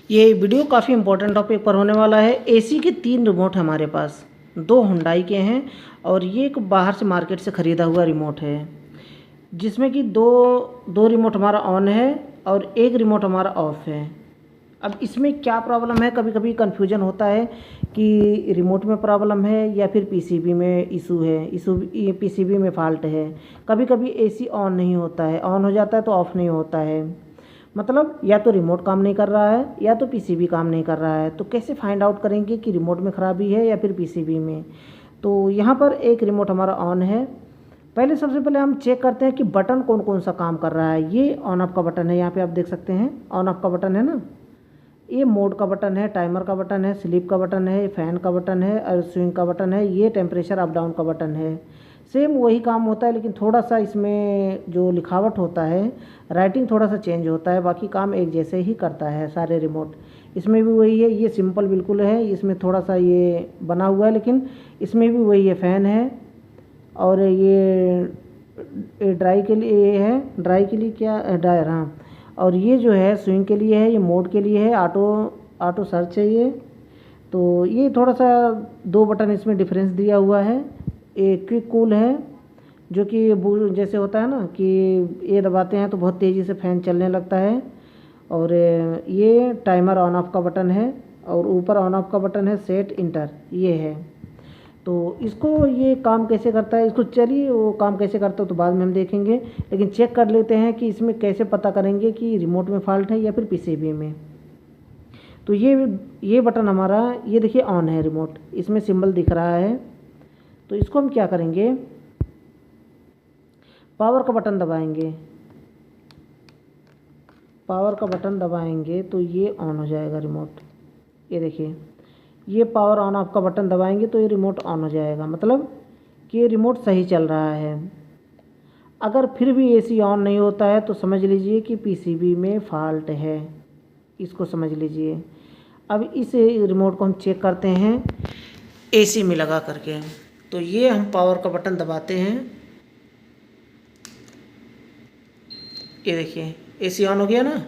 ये वीडियो काफ़ी important topic पर होने वाला है। एसी के 3 रिमोट हमारे पास, 2 हुंडई के हैं और ये एक बाहर से मार्केट से ख़रीदा हुआ रिमोट है, जिसमें कि दो रिमोट हमारा ऑन है और एक रिमोट हमारा ऑफ़ है। अब इसमें क्या प्रॉब्लम है, कभी कभी कन्फ्यूजन होता है कि रिमोट में प्रॉब्लम है या फिर पीसीबी में इशू है, पीसीबी में फ़ाल्ट है। कभी कभी एसी ऑन नहीं होता है, ऑन हो जाता है तो ऑफ़ नहीं होता है। मतलब या तो रिमोट काम नहीं कर रहा है या तो पीसीबी काम नहीं कर रहा है। तो कैसे फाइंड आउट करेंगे कि रिमोट में ख़राबी है या फिर पीसीबी में। तो यहाँ पर एक रिमोट हमारा ऑन है। सबसे पहले हम चेक करते हैं कि बटन कौन कौन सा काम कर रहा है। ये ऑन ऑफ का बटन है, यहाँ पे आप देख सकते हैं ऑन ऑफ का बटन है ना। ये मोड का बटन है, टाइमर का बटन है, स्लीप का बटन है, फैन का बटन है और स्विंग का बटन है। ये टेम्परेचर अप डाउन का बटन है। सेम वही काम होता है, लेकिन थोड़ा सा इसमें जो लिखावट होता है, राइटिंग थोड़ा सा चेंज होता है। बाकी काम एक जैसे ही करता है सारे रिमोट। इसमें भी वही है, ये सिंपल बिल्कुल है। इसमें थोड़ा सा ये बना हुआ है, लेकिन इसमें भी वही है, फ़ैन है। और ये ड्राई के लिए ये है, ड्राई के लिए क्या ड्रायर, हाँ। और ये जो है स्विंग के लिए है, ये मोड के लिए है, ऑटो सर्च है ये। तो ये थोड़ा सा 2 बटन इसमें डिफरेंस दिया हुआ है। एक क्विक कूल है, जो कि जैसे होता है ना कि ये दबाते हैं तो बहुत तेज़ी से फ़ैन चलने लगता है। और ये टाइमर ऑन ऑफ का बटन है और ऊपर ऑन ऑफ का बटन है, सेट इंटर ये है। तो इसको ये काम कैसे करता है, इसको चलिए वो काम कैसे करता है तो बाद में हम देखेंगे, लेकिन चेक कर लेते हैं कि इसमें कैसे पता करेंगे कि रिमोट में फ़ाल्ट है या फिर पीसीबी में। तो ये बटन हमारा, ये देखिए ऑन है रिमोट, इसमें सिंबल दिख रहा है। तो इसको हम क्या करेंगे, पावर का बटन दबाएंगे। पावर का बटन दबाएंगे तो ये ऑन हो जाएगा रिमोट। ये देखिए, ये पावर ऑन ऑफ का बटन दबाएंगे तो ये रिमोट ऑन हो जाएगा, मतलब कि ये रिमोट सही चल रहा है। अगर फिर भी एसी ऑन नहीं होता है तो समझ लीजिए कि पीसीबी में फ़ाल्ट है, इसको समझ लीजिए। अब इस रिमोट को हम चेक करते हैं एसी में लगा करके। तो ये हम पावर का बटन दबाते हैं, ये देखिए एसी ऑन हो गया ना,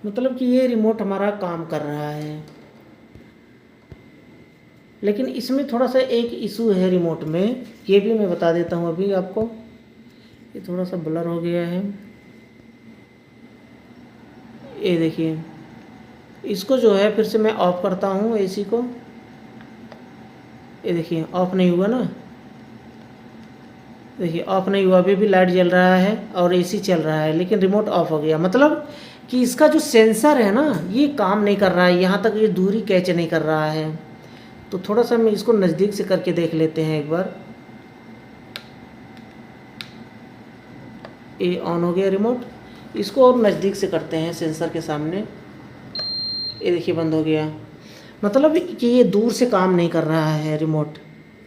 मतलब कि ये रिमोट हमारा काम कर रहा है। लेकिन इसमें थोड़ा सा एक इशू है रिमोट में, ये भी मैं बता देता हूँ अभी आपको। ये थोड़ा सा ब्लर हो गया है, ये देखिए। इसको जो है फिर से मैं ऑफ़ करता हूँ एसी को, ये देखिए ऑफ़ नहीं हुआ ना, देखिए ऑफ़ नहीं हुआ, अभी भी लाइट जल रहा है और एसी चल रहा है, लेकिन रिमोट ऑफ़ हो गया। मतलब कि इसका जो सेंसर है ना, ये काम नहीं कर रहा है, यहाँ तक ये दूरी कैच नहीं कर रहा है। तो थोड़ा सा हम इसको नज़दीक से करके देख लेते हैं एक बार। ये ऑन हो गया रिमोट, इसको और नज़दीक से करते हैं सेंसर के सामने, ये देखिए बंद हो गया। मतलब कि ये दूर से काम नहीं कर रहा है रिमोट,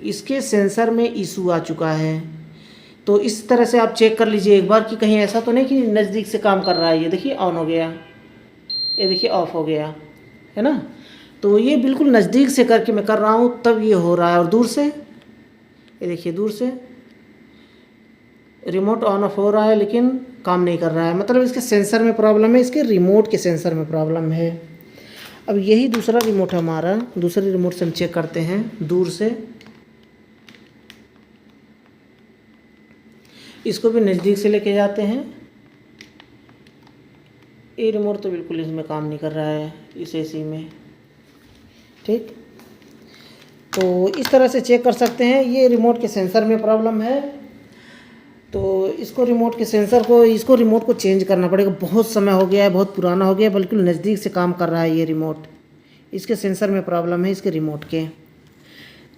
इसके सेंसर में इशू आ चुका है। तो इस तरह से आप चेक कर लीजिए एक बार कि कहीं ऐसा तो नहीं कि नज़दीक से काम कर रहा है। ये देखिए ऑन हो गया, ये देखिए ऑफ़ हो गया, है ना। तो ये बिल्कुल नज़दीक से करके मैं कर रहा हूँ तब ये हो रहा है, और दूर से ये देखिए, दूर से रिमोट ऑन ऑफ हो रहा है लेकिन काम नहीं कर रहा है। मतलब इसके सेंसर में प्रॉब्लम है, इसके रिमोट के सेंसर में प्रॉब्लम है। अब यही दूसरा रिमोट हमारा, दूसरे रिमोट से हम चेक करते हैं दूर से। इसको भी नज़दीक से लेके जाते हैं। ये रिमोट तो बिल्कुल इसमें काम नहीं कर रहा है, इस एसी में, ठीक। तो इस तरह से चेक कर सकते हैं, ये रिमोट के सेंसर में प्रॉब्लम है। तो इसको रिमोट के सेंसर को, इसको रिमोट को चेंज करना पड़ेगा। बहुत समय हो गया है, बहुत पुराना हो गया है, बिल्कुल नज़दीक से काम कर रहा है ये रिमोट। इसके सेंसर में प्रॉब्लम है, इसके रिमोट के।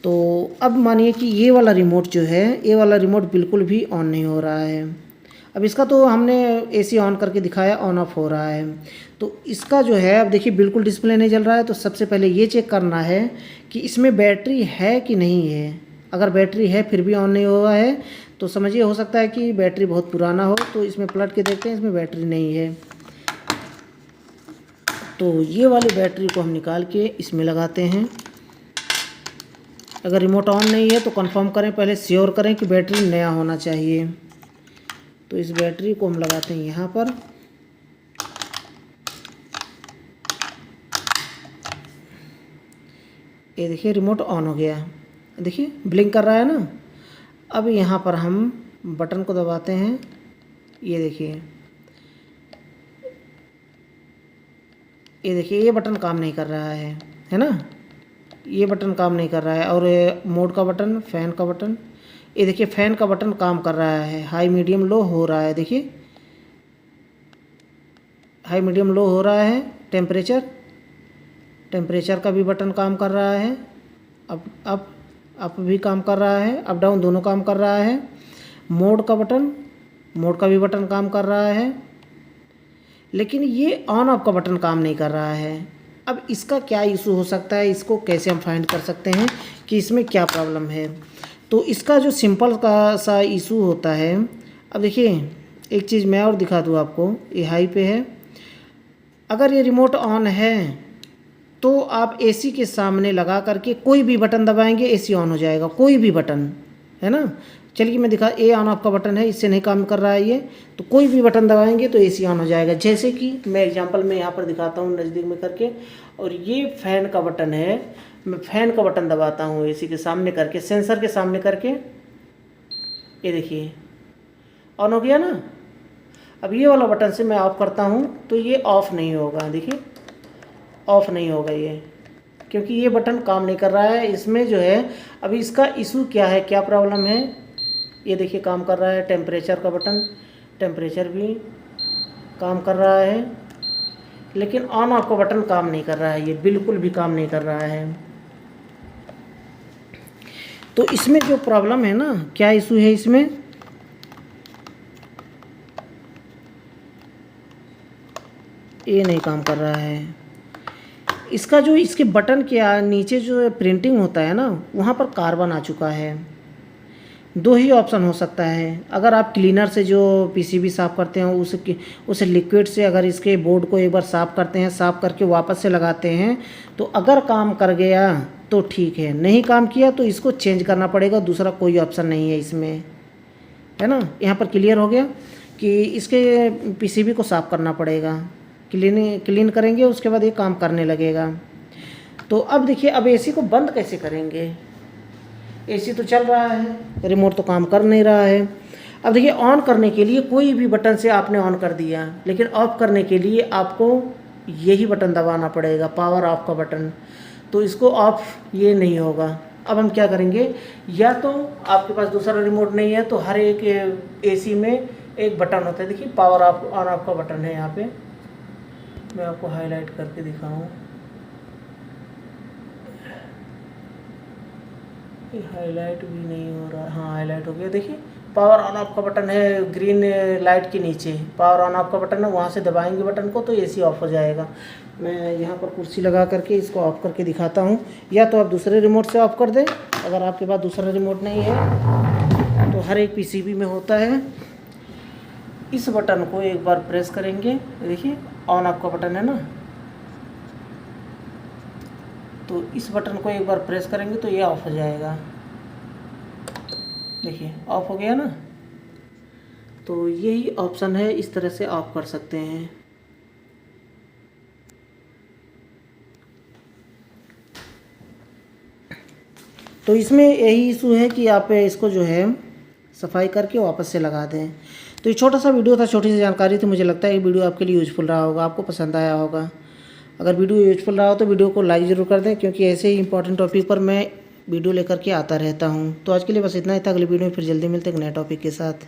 तो अब मानिए कि ये वाला रिमोट जो है, ये वाला रिमोट बिल्कुल भी ऑन नहीं हो रहा है। अब इसका तो हमने एसी ऑन करके दिखाया, ऑन ऑफ हो रहा है। तो इसका जो है, अब देखिए बिल्कुल डिस्प्ले नहीं जल रहा है। तो सबसे पहले ये चेक करना है कि इसमें बैटरी है कि नहीं है। अगर बैटरी है फिर भी ऑन नहीं हुआ है तो समझिए हो सकता है कि बैटरी बहुत पुराना हो। तो इसमें पलट के देखते हैं, इसमें बैटरी नहीं है। तो ये वाली बैटरी को हम निकाल के इसमें लगाते हैं। अगर रिमोट ऑन नहीं है तो कंफर्म करें, पहले श्योर करें कि बैटरी नया होना चाहिए। तो इस बैटरी को हम लगाते हैं यहाँ पर। ये देखिए रिमोट ऑन हो गया, देखिए ब्लिंक कर रहा है ना। अब यहाँ पर हम बटन को दबाते हैं, ये देखिए, ये बटन काम नहीं कर रहा है ना, ये बटन काम नहीं कर रहा है। और मोड का बटन, फ़ैन का बटन, ये देखिए फ़ैन का बटन काम कर रहा है, हाई मीडियम लो हो रहा है, देखिए हाई मीडियम लो हो रहा है। टेम्परेचर का भी बटन काम कर रहा है, अप भी काम कर रहा है, अप डाउन दोनों काम कर रहा है। मोड का भी बटन काम कर रहा है, लेकिन ये ऑन ऑफ का बटन काम नहीं कर रहा है। अब इसका क्या इशू हो सकता है, इसको कैसे हम फाइंड कर सकते हैं कि इसमें क्या प्रॉब्लम है। तो इसका जो सिंपल का सा इशू होता है, अब देखिए एक चीज़ मैं और दिखा दूँ आपको, ये हाई पे है, अगर ये रिमोट ऑन है तो आप एसी के सामने लगा करके कोई भी बटन दबाएंगे एसी ऑन हो जाएगा, कोई भी बटन, है ना। चलिए मैं दिखा, ए ऑन ऑफ का बटन है, इससे नहीं काम कर रहा है ये, तो कोई भी बटन दबाएंगे तो एसी ऑन हो जाएगा। जैसे कि मैं एग्जांपल में यहाँ पर दिखाता हूँ नज़दीक में करके, और ये फ़ैन का बटन है, मैं फ़ैन का बटन दबाता हूँ एसी के सामने करके, सेंसर के सामने करके, ये देखिए ऑन हो गया ना। अब ये वाला बटन से मैं ऑफ़ करता हूँ तो ये ऑफ़ नहीं होगा, देखिए ऑफ़ नहीं होगा ये, क्योंकि ये बटन काम नहीं कर रहा है। इसमें जो है अभी इसका इशू क्या है, क्या प्रॉब्लम है, ये देखिए काम कर रहा है। टेम्परेचर का बटन, टेम्परेचर भी काम कर रहा है, लेकिन ऑन ऑफ का बटन काम नहीं कर रहा है, ये बिल्कुल भी काम नहीं कर रहा है। तो इसमें जो प्रॉब्लम है ना, क्या इशू है इसमें, ये नहीं काम कर रहा है। इसका जो इसके बटन के नीचे जो प्रिंटिंग होता है ना, वहाँ पर कार्बन आ चुका है। दो ही ऑप्शन हो सकता है, अगर आप क्लीनर से जो पीसीबी साफ़ करते हैं उस लिक्विड से अगर इसके बोर्ड को एक बार साफ़ करते हैं, साफ़ करके वापस से लगाते हैं, तो अगर काम कर गया तो ठीक है, नहीं काम किया तो इसको चेंज करना पड़ेगा, दूसरा कोई ऑप्शन नहीं है इसमें, है ना। यहाँ पर क्लियर हो गया कि इसके पीसीबी को साफ़ करना पड़ेगा, क्लीन करेंगे उसके बाद ये काम करने लगेगा। तो अब देखिए, अब एसी को बंद कैसे करेंगे, एसी तो चल रहा है, रिमोट तो काम कर नहीं रहा है। अब देखिए ऑन करने के लिए कोई भी बटन से आपने ऑन कर दिया, लेकिन ऑफ़ करने के लिए आपको यही बटन दबाना पड़ेगा, पावर ऑफ का बटन, तो इसको ऑफ ये नहीं होगा। अब हम क्या करेंगे, या तो आपके पास दूसरा रिमोट नहीं है तो हर एक एसी में एक बटन होता है, देखिए पावर ऑफ ऑन ऑफ का बटन है, यहाँ पे मैं आपको हाईलाइट करके दिखाऊं, ये हाईलाइट भी नहीं हो रहा, हाँ हाईलाइट हो गया, देखिए पावर ऑन ऑफ का बटन है, ग्रीन लाइट के नीचे पावर ऑन ऑफ का बटन है, वहाँ से दबाएंगे बटन को तो एसी ऑफ हो जाएगा। मैं यहाँ पर कुर्सी लगा करके इसको ऑफ़ करके दिखाता हूँ, या तो आप दूसरे रिमोट से ऑफ़ कर दें, अगर आपके पास दूसरा रिमोट नहीं है तो हर एक पीसीबी में होता है। इस बटन को एक बार प्रेस करेंगे, देखिए ऑन ऑफ का बटन है ना, तो इस बटन को एक बार प्रेस करेंगे तो ये ऑफ़ हो जाएगा, देखिए ऑफ़ हो गया ना। तो यही ऑप्शन है, इस तरह से ऑफ़ कर सकते हैं। तो इसमें यही इशू है कि आप इसको जो है सफाई करके वापस से लगा दें। तो ये छोटा सा वीडियो था, छोटी सी जानकारी थी, मुझे लगता है ये वीडियो आपके लिए यूज़फुल रहा होगा, आपको पसंद आया होगा। अगर वीडियो यूज़फुल रहा हो तो वीडियो को लाइक ज़रूर कर दें, क्योंकि ऐसे ही इंपॉर्टेंट टॉपिक पर मैं वीडियो लेकर के आता रहता हूँ। तो आज के लिए बस इतना ही था, अगली वीडियो में फिर जल्दी मिलते हैं एक नए टॉपिक के साथ।